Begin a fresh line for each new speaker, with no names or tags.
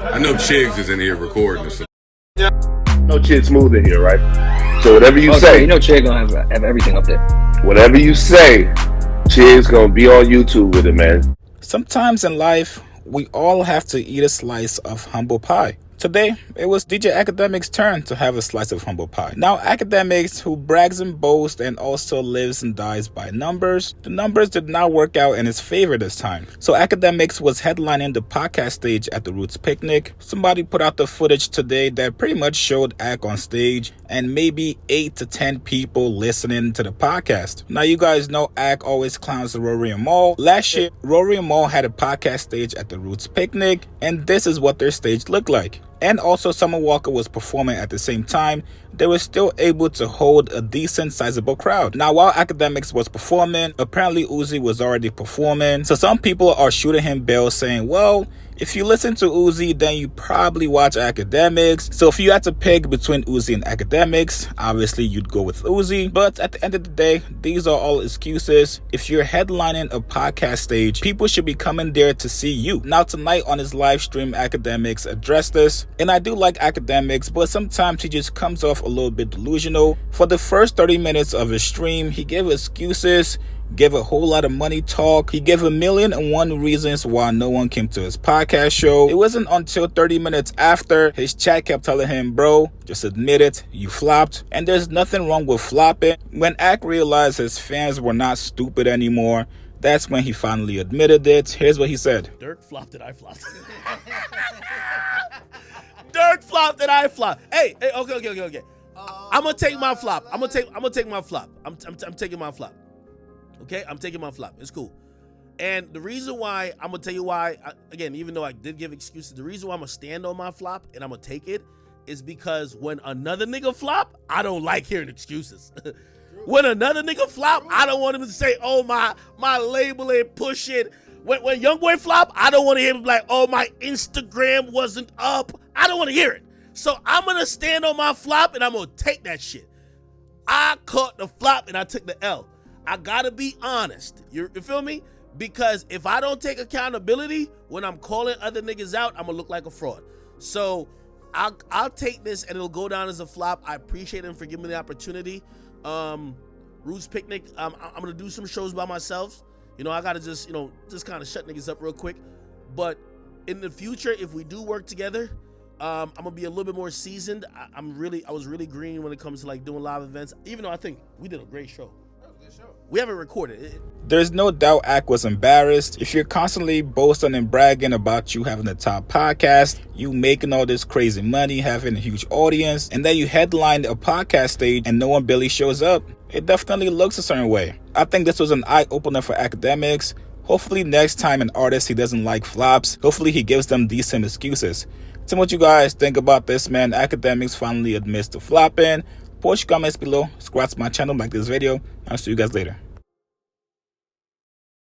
I know Chigs is in here recording. So.
No Chid Smooth in here, right? So whatever you say,
you know Chid gonna have everything up there.
Whatever you say, Chid's gonna be on YouTube with it, man.
Sometimes in life, we all have to eat a slice of humble pie. Today, it was DJ Akademiks' turn to have a slice of humble pie. Now, Akademiks, who brags and boasts and also lives and dies by numbers, the numbers did not work out in his favor this time. So Akademiks was headlining the podcast stage at the Roots Picnic. Somebody put out the footage today that pretty much showed Ak on stage and maybe 8 to 10 people listening to the podcast. Now, you guys know Ak always clowns Rory and Mal. Last year, Rory and Mal had a podcast stage at the Roots Picnic, and this is what their stage looked like. And also Summer Walker was performing at the same time. They were still able to hold a decent sizable crowd. Now, while Akademiks was performing, apparently Uzi was already performing. So some people are shooting him bail saying, well, if you listen to Uzi, then you probably watch Akademiks. So if you had to pick between Uzi and Akademiks, obviously you'd go with Uzi. But at the end of the day, these are all excuses. If you're headlining a podcast stage, people should be coming there to see you. Now tonight on his live stream, Akademiks addressed this. And I do like Akademiks, but sometimes he just comes off a little bit delusional. For the first 30 minutes of his stream, he gave excuses, gave a whole lot of money talk. He gave 1,000,001 reasons why no one came to his podcast show. It wasn't until 30 minutes after his chat kept telling him, bro, just admit it, you flopped. And there's nothing wrong with flopping. When Ak realized his fans were not stupid anymore, that's when he finally admitted it. Here's what he said.
Dirk flopped and I flopped. Dirk flopped and I flopped. Hey, okay. I'm gonna take my flop. I'm gonna take my flop. I'm taking my flop. Okay, I'm taking my flop. It's cool. And the reason why, I'm gonna tell you why, again, even though I did give excuses, the reason why I'm gonna stand on my flop and I'm gonna take it is because when another nigga flop, I don't like hearing excuses. When another nigga flop, I don't want him to say, oh, my label ain't push it. When young boy flop, I don't want to hear him like, oh, my Instagram wasn't up. I don't want to hear it. So I'm going to stand on my flop and I'm going to take that shit. I caught the flop and I took the L. I got to be honest. You feel me? Because if I don't take accountability when I'm calling other niggas out, I'm going to look like a fraud. So I'll take this and it'll go down as a flop. I appreciate him for giving me the opportunity. Roots Picnic, I'm gonna do some shows by myself. You know, I gotta just kind of shut niggas up real quick. But in the future, if we do work together, I'm gonna be a little bit more seasoned. I was really green when it comes to like doing live events, even though I think we did a great show. That was a good show. We haven't recorded it.
There's no doubt Ak was embarrassed. If you're constantly boasting and bragging about you having the top podcast, you making all this crazy money, having a huge audience, and then you headline a podcast stage and no one barely shows up, it definitely looks a certain way. I think this was an eye-opener for Akademiks. Hopefully next time an artist he doesn't like flops, hopefully he gives them decent excuses. Tell me what you guys think about this, man. Akademiks finally admits to flopping. Post your comments below, subscribe to my channel, like this video. I'll see you guys later.